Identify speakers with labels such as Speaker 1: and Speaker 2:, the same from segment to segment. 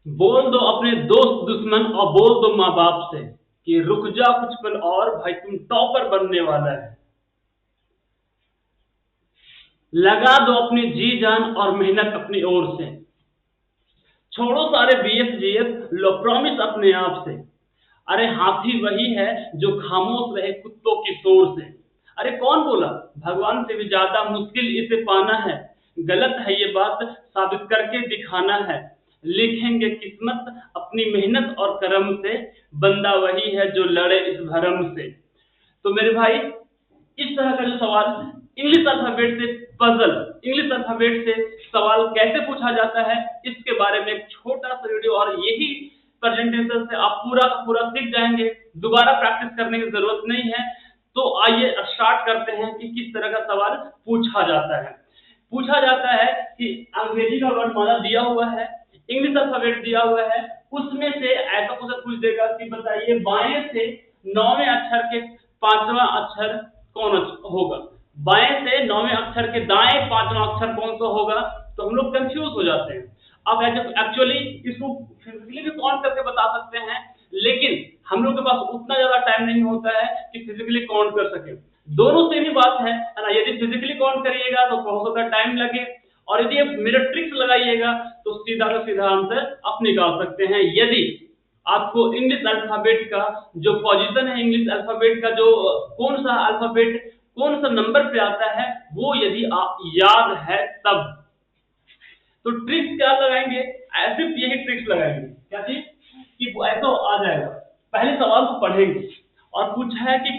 Speaker 1: बोल दो अपने दोस्त दुश्मन और बोल दो माँ बाप से कि रुक जा कुछ पल और भाई तुम टॉपर बनने वाला है। लगा दो अपनी जी जान और मेहनत अपनी ओर से। छोड़ो सारे बीएफ जीएफ लो प्रॉमिस अपने आप से। अरे हाथी वही है जो खामोश रहे कुत्तों की शोर से। अरे कौन बोला भगवान से भी ज्यादा मुश्किल इसे पाना है। गलत है ये बात साबित करके दिखाना है। लिखेंगे किस्मत अपनी मेहनत और कर्म से। बंदा वही है जो लड़े इस भरम से। तो मेरे भाई इस तरह का जो सवाल इंग्लिश अल्फाबेट से पजल इंग्लिश अल्फाबेट से सवाल कैसे पूछा जाता है इसके बारे में एक छोटा सा वीडियो और यही प्रेजेंटेशन से आप पूरा का पूरा सीख जाएंगे। दोबारा प्रैक्टिस करने की जरूरत नहीं है। तो आइए स्टार्ट करते हैं कि किस तरह का सवाल पूछा जाता है। पूछा जाता है कि अंग्रेजी का वर्णमाला दिया हुआ है, इंग्लिश अल्फाबेट दिया हुआ है, उसमें से ऐसा क्वेश्चन पूछ देगा कि बताइए बाएं से नौवें अक्षर के पांचवा अक्षर कौन होगा। बाएं से नौवें अक्षर के दाएं पांचवा अक्षर कौन सा होगा। तो हम लोग कंफ्यूज हो जाते हैं। अब एक्चुअली इसको फिजिकली भी काउंट करके बता सकते हैं, लेकिन हम लोग के पास उतना ज्यादा टाइम नहीं होता है कि फिजिकली काउंट कर सके। दोनों सेम ही बात है ना। यदि फिजिकली काउंट करिएगा तो हो सकता है टाइम लगे, और यदि आप मेरा ट्रिक्स लगाइएगा तो सीधा का सीधा आंसर आप निकाल सकते हैं। यदि आपको इंग्लिश अल्फाबेट का जो पोजीशन है, इंग्लिश अल्फाबेट का जो कौन सा अल्फाबेट कौन सा नंबर पे आता है वो यदि आप याद है तब। तो ट्रिक्स क्या लगाएंगे, ऐसे यही ट्रिक्स लगाएंगे। क्या चीज कि वो ऐसा आ जाएगा। पहले सवाल को पढ़ेंगे और पूछा है कि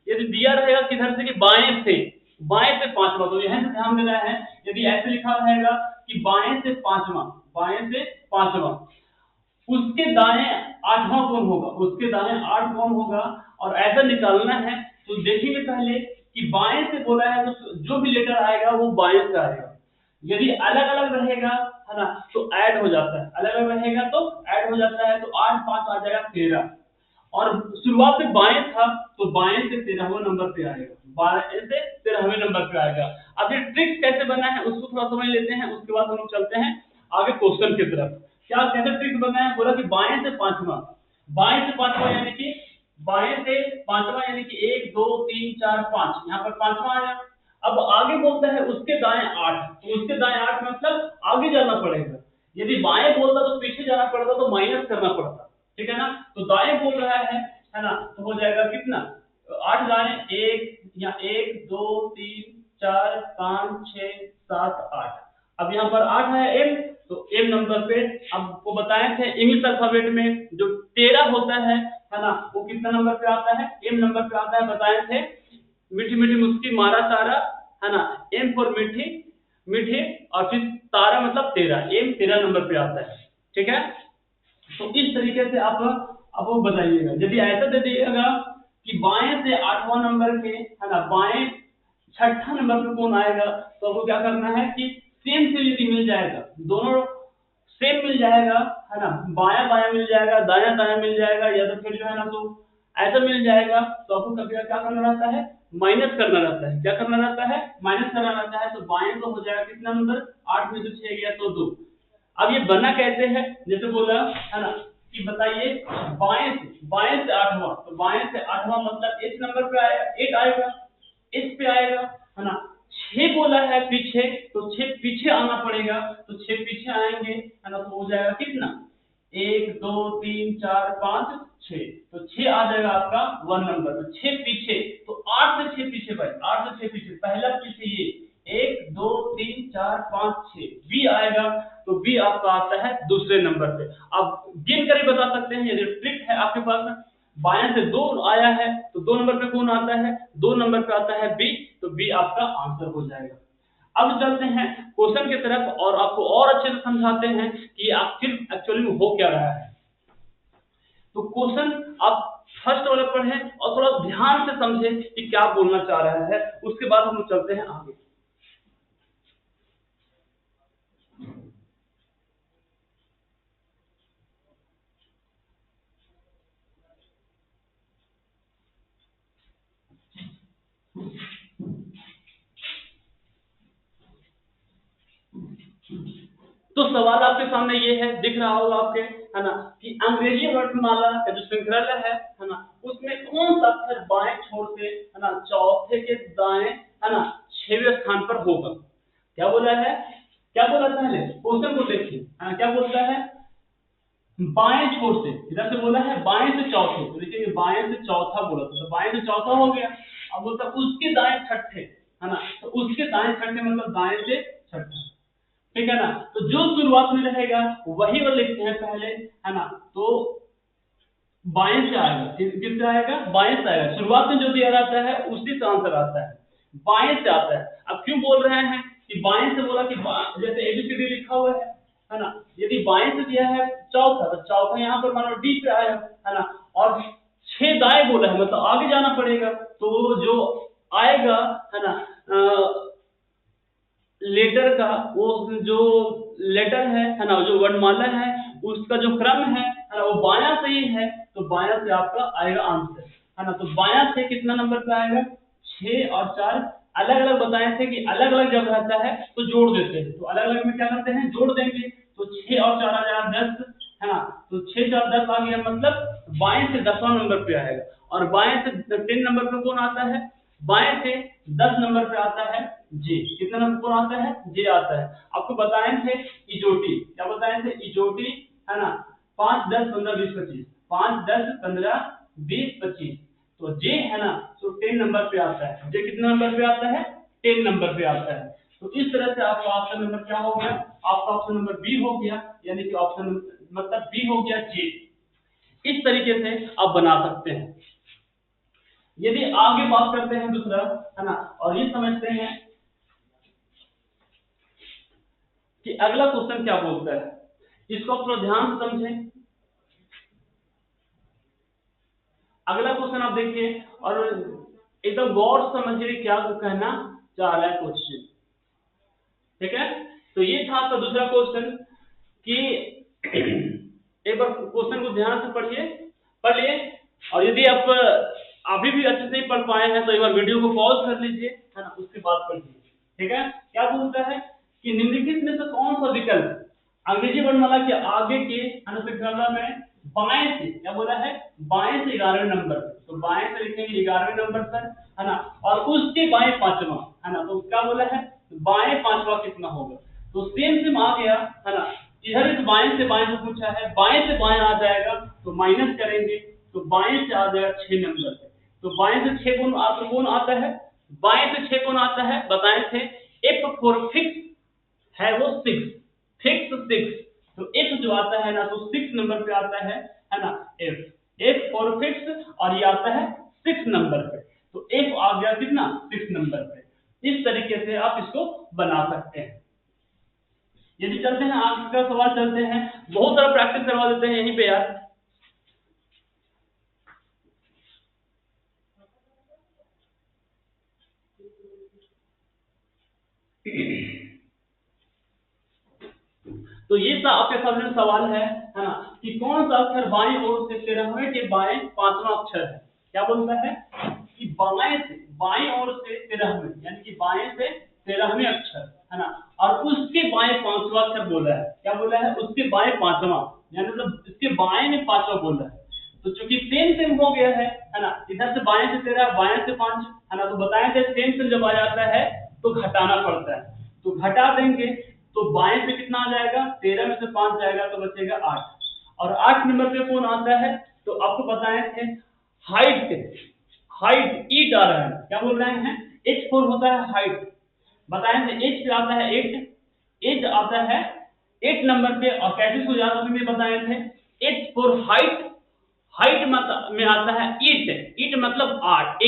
Speaker 1: यदि दिया रहेगा किधर से कि बाएं से पांचवा, तो यहां से ध्यान देना है। यदि ऐसे लिखा रहेगा कि बाएं से पांचवा, उसके दाएं आठवां कौन होगा, उसके दाएं आठ कौन होगा, और ऐसा निकालना है। तो देखेंगे पहले कि बाएं से बोला है तो जो भी लेटर आएगा वो बाएं से आएगा। यदि अलग अलग रहेगा है ना तो ऐड हो जाता है, अलग अलग रहेगा तो ऐड हो जाता है। तो आठ पांच आ जाएगा 13, और शुरुआत में बाएं था तो बाएं से 13वें नंबर पे आएगा, बाएं से 13वें नंबर पे आएगा। अब ये ट्रिक्स कैसे बना है उसको थोड़ा समझ लेते हैं, उसके बाद हम लोग चलते हैं आगे क्वेश्चन की तरफ। क्या कैसे ट्रिक्स बना है, बोला कि बाएं से पांचवा यानी कि बाएं से पांचवा यानी कि एक दो तीन चार पांच, यहाँ पर पांचवा आया। अब आगे बोलता है उसके दाएं आठ, तो उसके दाएं आठ मतलब आगे जाना पड़ेगा। यदि बाएं बोलता तो पीछे जाना पड़ता, तो माइनस करना पड़ता। ठीक है ना। तो दाएं बोल रहा है ना, तो हो जाएगा कितना, आठ दाएं एक, या एक दो तीन चार पांच छह सात आठ। अब यहाँ पर आठ है एम, तो एम नंबर पे आपको बताए थे इंग्लिश अल्फाबेट में जो 13 होता है ना, वो कितना नंबर पे आता है, एम नंबर पे आता है, बताए थे। मीठी मीठी मुस्की मारा तारा, है ना, एम फॉर मीठी मीठी, और फिर तारा मतलब 13, एम 13 नंबर पे आता है। ठीक है। तो इस तरीके से आप वो बताइएगा। यदि ऐसा दे दिएगा कि बाएं से आठवां नंबर के, है ना, बाएं छठा नंबर पे कौन आएगा, तो आपको क्या करना है कि सेम से यदि मिल जाएगा, दोनों सेम मिल जाएगा, है ना, बाया बाया मिल जाएगा, दाया दाया मिल जाएगा, या तो फिर जो है ना तो ऐसा मिल जाएगा, तो आपको कभी क्या करना रहता है, माइनस करना रहता है। क्या करना रहता है, माइनस करना रहता है। तो बाएं तो हो जाएगा कितना नंबर, 8 में से 6 गया तो 2। अब ये बना कैसे है, जैसे बोला है ना कि बताइए बाएं से आठवां, तो बाएं से आठवां मतलब एट नंबर पे आएगा, 8 आएगा, इस पे आएगा, है ना। 6 बोला है पीछे, तो 6 पीछे आना पड़ेगा, तो 6 पीछे आएंगे, है ना, तो हो जाएगा कितना, एक दो तीन चार पांच छह, तो 6 आ जाएगा आपका 1 नंबर। तो 6 पीछे, तो 8 से 6 पीछे भाई, 8 से 6 पीछे, पहला पीछे ये एक दो तीन चार पांच छह, बी आएगा। तो बी आपका आता है दूसरे नंबर पे। आप गिन कर ही बता सकते हैं, यदि ट्रिक है आपके पास में। बाएं से 2 आया है तो 2 नंबर पे कौन आता है, 2 नंबर पे आता है बी, तो बी आपका आंसर हो जाएगा। अब चलते हैं क्वेश्चन की तरफ और आपको और अच्छे से समझाते हैं कि आखिर एक्चुअली में हो क्या रहा है। तो क्वेश्चन आप फर्स्ट वाला पढ़ें और थोड़ा ध्यान से समझें कि क्या बोलना चाह रहा है, उसके बाद हम लोग चलते हैं आगे। तो सवाल आपके सामने ये है, दिख रहा होगा आपके, है ना, कि अंग्रेजी वर्णमाला का जो श्रृंखला है ना, उसमें कौन सा अक्षर बाएं छोर से, है ना, चौथे के दाएं, है ना, 6वें स्थान पर होगा। क्या बोला है, क्या बोला पहले क्वेश्चन को देखिए, है ना, क्या बोलता है, बाएं छोर से, इधर से बोला है बाएं से चौथे, तो देखिए बाएं से चौथा बोला था, तो बाएं से चौथा हो गया। अब बोलता उसके दाएं छठे, है ना, तो उसके दाएं छठे मतलब दाएं से छठा, ठीक है ना। तो जो शुरुआत में रहेगा वही वो लिखते हैं पहले, है ना, तो बाएं से आएगा, किससे आएगा, बाएं से आएगा, शुरुआत में जो दिया रहता है उसी से आंसर आता है, बाएं से आता है। अब क्यों बोल रहे हैं कि बाएं से, बोला कि जैसे एबीसीडी लिखा हुआ है ना, यदि बाएं से दिया है चौथा, तो चौथा यहाँ पर मानो डी पे आया, है ना, और 6 दाएं बोला है मतलब आगे जाना पड़ेगा, तो जो आएगा, है ना, लेटर का, वो जो लेटर है ना, जो वर्णमाला है उसका जो क्रम है ना, वो बायां से ही है, तो बायां से आपका आएगा आंसर, है ना। तो बायां से कितना नंबर पे आएगा, 6 और 4 अलग अलग बताए थे कि अलग अलग जब रहता है तो जोड़ देते हैं, तो अलग अलग में क्या करते हैं, जोड़ देंगे, तो 6 और 4 आ जाएगा 10, है ना, तो 6 4 10 आ गया, मतलब बाएं से 10वां नंबर पे आएगा। और बाएं से 10 नंबर पे कौन आता है, बाएं से 10 नंबर पे आता है जे, कितना नंबर कौन आता है, जे आता है। आपको बताए थे इजोटी, क्या बताए थे, इजोटी, है ना, 5 10 15 20 25, 5 10 15 20 25, तो जे है ना, तो 10 नंबर पे आता है, जे कितना नंबर पे आता है, 10 नंबर पे आता है। तो इस तरह से आपका ऑप्शन नंबर क्या हो गया, आपका ऑप्शन नंबर बी हो गया, यानी कि ऑप्शन मतलब बी हो गया जे। इस तरीके से आप बना सकते हैं। यदि आगे बात करते हैं दूसरा, है ना, और ये समझते हैं कि अगला क्वेश्चन क्या बोलता है, इसको थोड़ा ध्यान से समझें। अगला क्वेश्चन आप देखिए और एकदम गौर से समझिए क्या कहना चाह रहा है क्वेश्चन, ठीक है। तो ये था आपका दूसरा क्वेश्चन कि एक बार क्वेश्चन को ध्यान से पढ़िए, और यदि आप अभी भी अच्छे से नहीं पढ़ पाए हैं तो एक बार वीडियो को पॉज कर लीजिए, है ना, उसके बाद पढ़िए, ठीक है। क्या बोलता है कि निम्नलिखित में से कौन सा विकल्प अंग्रेजी वर्णमाला के आगे के अनुश्रृंखला में बाएं से, क्या बोला है, बाएं से 11वें नंबर, तो बाएं से लिखेंगे 11वें नंबर पर, है ना, और उसके बाएं 5वां, है ना, तो क्या बोला है, बाएं 5वां कितना होगा, तो सेम आ गया, है ना। इधर इस बाएं से पूछा है, बाएं से बाएं आ जाएगा तो माइनस करेंगे, तो बाएं से आ जाएगा 6 नंबर पे, तो बाएं से 6 कौन आता है, बाएं से 6 कौन आता है, बताए थे एफ फॉर फिक्स है वो 6, फिक्स 6, तो एफ जो आता है ना, तो 6 नंबर पे आता है ना, एफ फॉर फिक्स, और ये आता है 6 नंबर पे, तो एफ आ गया कितना, 6 नंबर पे। इस तरीके से आप इसको बना सकते हैं। यदि चलते हैं आगे का सवाल, चलते हैं, बहुत सारा प्रैक्टिस करवा देते हैं यहीं पे यार। तो ये आपके सामने सवाल है ना, कि कौन सा अक्षर बाएं ओर से 13वें के बाएं 5वां अक्षर है। क्या बोलता है कि बाएं ओर से 13वें, यानी कि बाएं से 13वें अक्षर, है ना, और उसके बाएं 5वां अक्षर बोला है। क्या बोला है, उसके बाएं 5वां, यानी मतलब इसके बाएं में 5वां बोला है। तो चूंकि सेम हो गया है ना, इधर से बाएं से 13, बाएं से 5, है ना, तो बताए थे सेम जब आ जाता है तो घटाना पड़ता है, तो घटा देंगे, तो बाएं से कितना आ जाएगा, 13 में से 5 जाएगा तो बचेगा 8, और 8 नंबर पे कौन आता है, तो आपको बताए थे हाइट ईट आ रहा है। क्या बोल रहे हैं, H4 होता है हाइट, बताए थे H पे आता है 8 आता है 8 नंबर पे, और कैसे हो जाता है बताए थे, H4 हाइट में आता है ईट मतलब 8,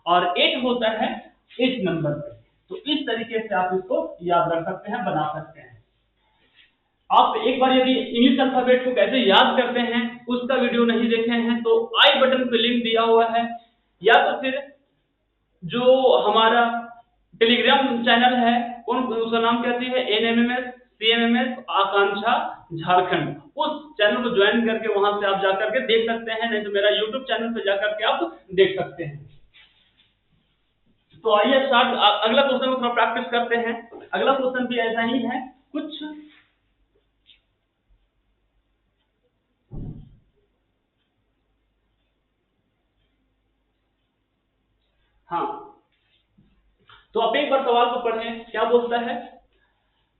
Speaker 1: और 8 होता है 8 नंबर पे। तो इस तरीके से आप इसको याद रख सकते हैं, बना सकते हैं। आप एक बार यदि इंग्लिश अल्फाबेट को कैसे याद करते हैं उसका वीडियो नहीं देखे हैं तो आई बटन पे लिंक दिया हुआ है, या तो फिर जो हमारा टेलीग्राम चैनल है, कौन उसका नाम कहती है, NMMS CMMS आकांक्षा झारखंड, उस चैनल को ज्वाइन करके वहां से आप जाकर के देख सकते हैं, नहीं तो मेरा यूट्यूब चैनल पे जाकर के आप देख सकते हैं। तो आइए स्टार्ट, अगला क्वेश्चन को थोड़ा प्रैक्टिस करते हैं। अगला क्वेश्चन भी ऐसा ही है कुछ, हाँ, तो आप एक बार सवाल को पढ़ें, क्या बोलता है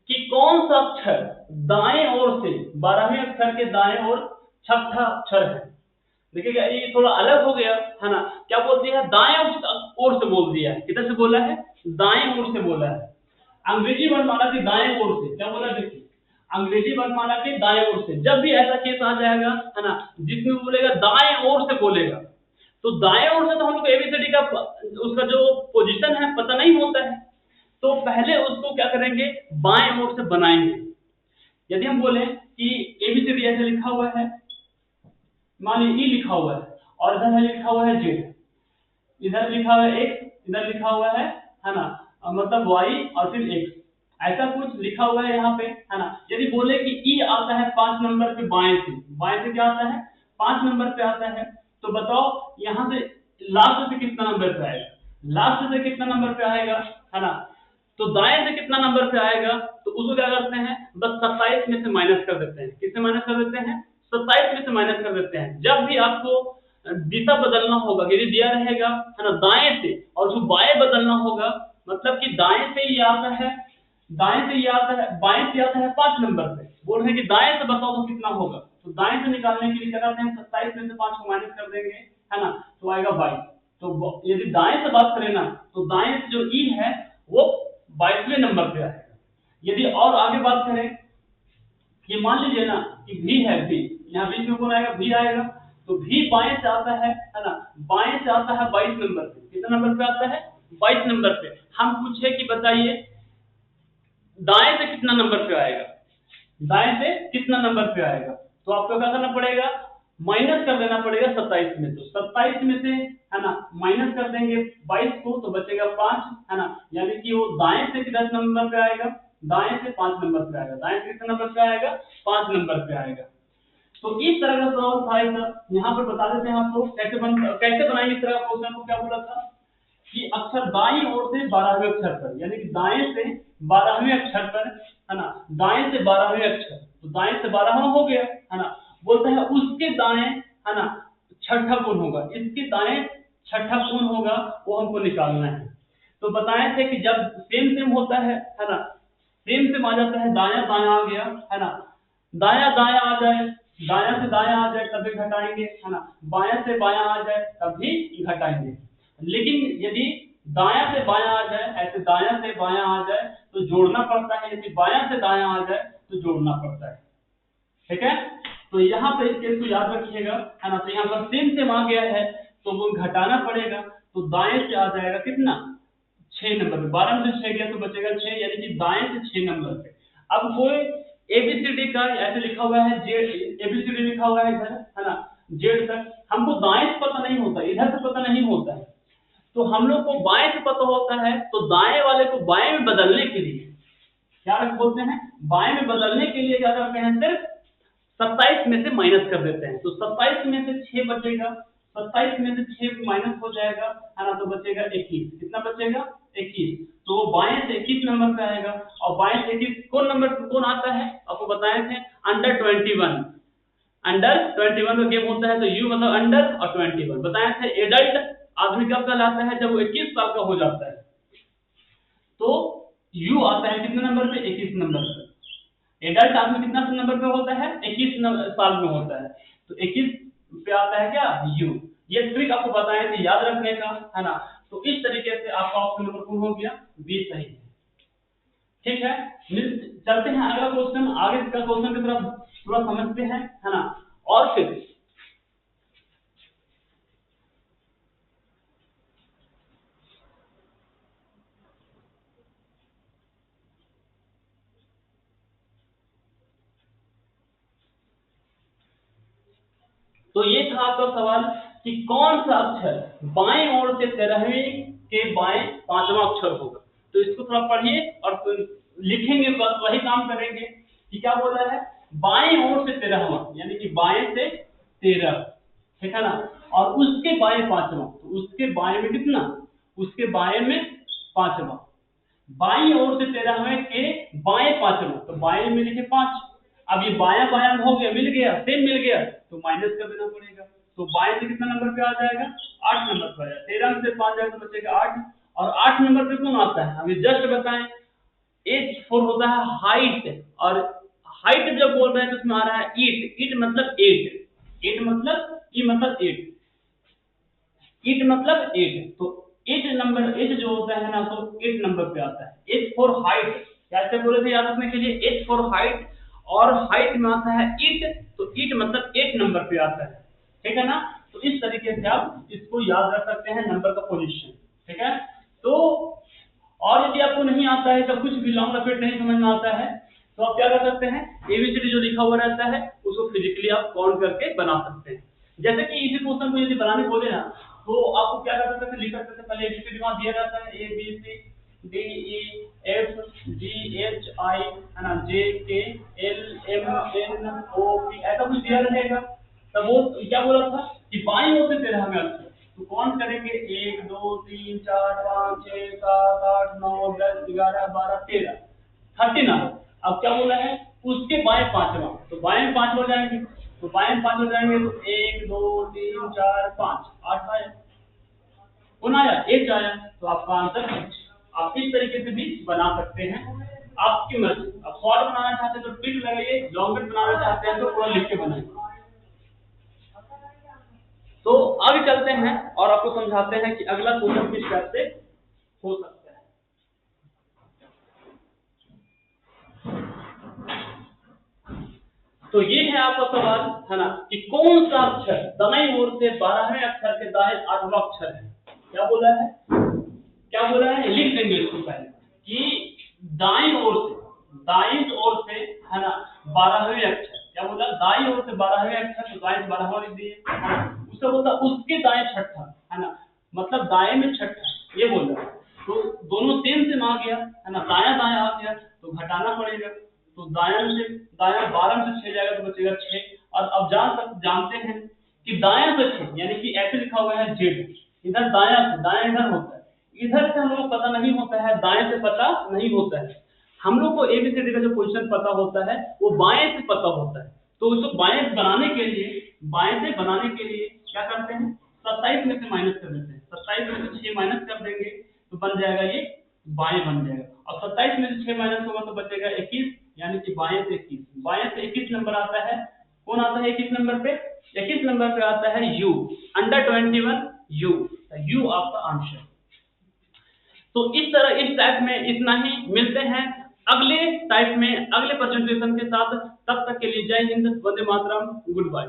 Speaker 1: कि कौन सा अक्षर दाएं ओर से 12वें अक्षर के दाएं ओर छठा अक्षर है। देखिएगा ये थोड़ा अलग हो गया है ना, क्या बोल दिया है, दाएं ओर से बोल दिया है। किधर से बोला है, दाएं ओर से बोला है। अंग्रेजी वर्णमाला की दाएं ओर से, क्या बोला, देखिए अंग्रेजी वर्णमाला के दाएं ओर से। जब भी ऐसा केस आ जाएगा है ना, जिसमें बोलेगा दाएं ओर से बोलेगा, तो दाएं ओर से तो हमको एबीसीडी का उसका जो पोजीशन है पता नहीं होता है, तो पहले उसको क्या करेंगे, बाएं ओर से बनाएंगे। यदि हम बोले कि एबीसीडी ऐसे लिखा हुआ है, मान लीजिए ई लिखा हुआ है और इधर है लिखा हुआ है जेड, इधर लिखा हुआ है एक्स, इधर लिखा हुआ है ना, मतलब वाई और फिर एक्स, ऐसा कुछ लिखा हुआ है यहाँ पे, है ना। यदि बोले कि ई आता है 5 नंबर पे बाएं से क्या आता है, 5 नंबर पे आता है, तो बताओ यहाँ से लास्ट से कितना नंबर पे आएगा, लास्ट से कितना नंबर पे आएगा, है ना। तो दाएं से कितना नंबर पे आएगा, तो उसको क्या करते हैं, बस 27 में से माइनस कर देते हैं। किससे माइनस कर देते हैं, 27 में से माइनस कर देते हैं। जब भी आपको दिशा बदलना होगा, यदि दिया रहेगा है ना दाएं से और उसको बाएं बदलना होगा, मतलब कि दाएं से ये आता है, दाएं से ये आता है, बाएं से आता है 5 नंबर पे, बोल रहे हैं कि दाएं से बताओ तो कितना होगा, तो दाएं से निकालने के लिए क्या करते हैं, 27 में से 5 को माइनस कर देंगे, है ना, तो आएगा 22। तो यदि दाएं से बात करें ना, तो दाएं से जो ई है वो 22वें नंबर पे आएगा। यदि और आगे बात करें, ये मान लीजिए ना कि भी है, भी यहाँ बीच में कौन आएगा, भी आएगा, तो भी बाएं से आता है ना, बाएं से आता है 22 नंबर पे। कितना नंबर पे आता है, 22 नंबर पे। हम पूछे कि बताइए दाएं से कितना नंबर पे आएगा, दाएं से कितना नंबर पे आएगा, तो आपको क्या करना पड़ेगा, माइनस कर देना पड़ेगा 27 में। तो 27 में से है ना माइनस कर देंगे 22 को, तो बचेगा 5, है ना, यानी कि वो दाएं से 10 नंबर पे आएगा, दाएं से 5 नंबर पे आएगा, दाएं से कितना नंबर पे आएगा, 5 नंबर पे आएगा। तो इस तरह का सवाल था सर, यहाँ पर बता देते हैं आपको कैसे बनाएंगे इस तरह का क्वेश्चन को। क्या बोला था कि अक्षर दाईं ओर से 12वें अक्षर पर, यानी कि दाएं से 12वें अक्षर पर, है ना, दाएं से 12वें अक्षर, तो दाएं से 12वां हो गया, है ना, बोलते हैं उसके दाएं, है ना, छठा कौन होगा, इसके दाएं छठा कौन होगा, वो हमको निकालना है। तो बताए थे कि जब सेम सेम होता है ना, सेम सेम आ जाता है, दाया दाया आ गया, है ना, दाया दाया आ जाए, दाया से दाया आ जाए तभी घटाएंगे, है ना, बाया से बाया आ जाए तभी घटाएंगे। लेकिन यदि दाया से बाया आ जाए, ऐसे दाया से बाया आ जाए तो जोड़ना पड़ता है, यदि बाया से दाया आ जाए तो जोड़ना पड़ता है। ठीक है, तो यहाँ पे इस केस को याद रखिएगा, है ना। तो यहाँ पर सेम सेम आ गया है तो वो घटाना पड़ेगा, तो दाएं से आ जाएगा कितना, 6 नंबर पे। 12 में से 6 गया तो बचेगा 6, यानी कि दाएं से 6 नंबर पे। अब कोई एबीसीडी का ऐसे लिखा हुआ है जेड, एबीसीडी लिखा हुआ है इधर, है ना, जेड तक, हमको दाएं से पता नहीं होता, इधर से पता नहीं होता है, तो हम लोग को बाएं से पता होता है, तो दाएं वाले को बाएं में बदलने के लिए क्या बोलते हैं, बाएं में बदलने के लिए क्या करते हैं, सिर्फ 27 में से माइनस कर देते हैं। तो 27 में से 6 बचेगा, 27 में से 6 माइनस हो जाएगा, है ना, तो बचेगा 21। कितना बचेगा, 21। तो वो बाएं से 21 नंबर पे आएगा, और बाएं से 21 कौन नंबर कौन आता है, आपको बताए थे अंडर 21, अंडर 21 का गेम होता है, तो यू मतलब अंडर और 21 बताए थे। एडल्ट आदमी कब कहलाता है, जब वो 21 साल का हो जाता है, तो यू आता है कितने नंबर पे, 21 नंबर पे। एडल्ट आदमी कितना नंबर पे होता है, 21 साल में होता है, तो 21 पे आता है क्या, यू। ये ट्रिक आपको बताए थे याद रखने का, है ना। तो इस तरीके से आपका ऑप्शन नंबर कौन हो गया, बी सही है। ठीक है, चलते हैं अगला क्वेश्चन, आगे का क्वेश्चन की तरफ थोड़ा समझते हैं, है ना। और फिर तो ये था आपका सवाल कि कौन सा अक्षर बाएं ओर से 13वीं के बाएं 5वां अक्षर होगा। तो इसको थोड़ा पढ़िए और लिखेंगे, बस वही काम करेंगे कि क्या बोला है, बाएं ओर से 13वां, यानी कि बाएं से 13, ठीक है ना, और उसके बाएं 5वां, तो उसके बाएं में कितना, उसके बाएं में 5वां, बाईं ओर से 13वें के बाएं 5वां, तो बाएं में लिखे 5। अब ये बाया बाया हो गया, मिल गया, सेम मिल गया, तो माइनस कर देना पड़ेगा, तो बाएं से कितना नंबर पे आ जाएगा, 8 नंबर पे आ जाएगा। 13 में से 5 जाएगा तो बचेगा 8, और 8 नंबर पे कौन आता है, अभी जस्ट बताएं। H4 होता है हाइट, और हाइट जब बोल रहे हैं तो उसमें आ रहा है ईट, ईट मतलब 8, ईट मतलब ई मतलब 8, ईट मतलब 8, तो 8 नंबर, 8 जो होता है ना तो 8 नंबर पे आता है। H4 हाइट, कैसे बोले थे याद रखने के लिए, H4 हाइट, और हाइट में आता है ईट, तो ईट मतलब 8 नंबर पे आता है, ठीक है ना। तो इस तरीके से आप इसको याद रख सकते हैं नंबर का पोजीशन, ठीक है। तो और यदि आपको नहीं आता है तो कुछ भी लॉन्ग रफेट नहीं समझ में आता है तो आप क्या कर सकते हैं, एबीसीडी जो लिखा हुआ रहता है उसको फिजिकली आप काउंट करके बना सकते हैं। जैसे कि इसी क्वेश्चन को यदि बनाने बोले ना तो आपको क्या कर सकते हैं, लिख सकते हैं, पहले एबीसीडी वहां दिया रहता है, A B C D E F G H I, है ना, J K L M N O P, ऐसा कुछ दिया रहेगा। तब वो क्या बोला था कि बाईं ओर से दे रहा हमें अक्षर, तो कौन करेंगे, 1 2 3 4 5 6 7 8 9 10 11 12 13, 39। अब क्या बोला है, उसके बाएं पांचवा, तो बाएं में 5 हो जाएंगे, तो बाएं में 5 हो जाएंगे तो 1 2 3 4 5 8 आया, कौन आया, एच आया, तो आपका आंसर एच। आप इस तरीके से भी बना सकते हैं, आपकी मर्जी। अब शॉर्ट बनाना चाहते हैं तो ट्रिक लगाइए, लॉन्ग बनाना चाहते हैं तो पूरा लिख के बनाइए। तो आगे चलते हैं और आपको समझाते हैं कि अगला क्वेश्चन किस टाइप से हो सकता है। तो ये है आपका सवाल, है ना, कि कौन सा अक्षर दाईं ओर से 12वें अक्षर के दाएं 8वां अक्षर है। क्या बोला है, क्या बोला है, लिख देंगे इसको पहले कि दाईं ओर से, है ना, 12वें अक्षर, क्या बोला, दाईं ओर से 12वें अक्षर, तो दाएं 12वां लिख दिए, उससे बोलता उसके दाएं छठा, है ना, मतलब दाएं में छठा, ये बोल रहा है। तो दोनों सेम आ गया, है ना, दाया दाया आ गया तो घटाना पड़ेगा, तो दाया 12 में से 6 जाएगा तो बचेगा 6। और अब जानते हैं कि दाया से 6 यानी कि ऐसे लिखा हुआ है जेड, इधर दाया से, दाया इधर होता है, इधर से हम लोग को पता नहीं होता है, दाएं से पता नहीं होता है। हम लोग को एबीसीडी का जो पोजीशन पता होता है वो बाएं से पता होता है, तो उसको बाएं बनाने के लिए, बाएं से बनाने के लिए क्या करते हैं, 27 में से माइनस कर देते हैं, 27 में से 6 माइनस कर देंगे तो बन जाएगा ये बाएं बन जाएगा, और 27 में से 6 माइनस होगा तो बचेगा 21, यानी कि बाएं से 21, बाएं से 21 नंबर आता है। कौन आता है 21 नंबर पे, 21 नंबर पे आता है यू, अंडर 21 यू, यू आपका आंसर। तो इस तरह इस टाइप में इतना ही, मिलते हैं अगले टाइप में अगले प्रेजेंटेशन के साथ, तब तक के लिए जय हिंद, वंदे मातरम, गुड बाय।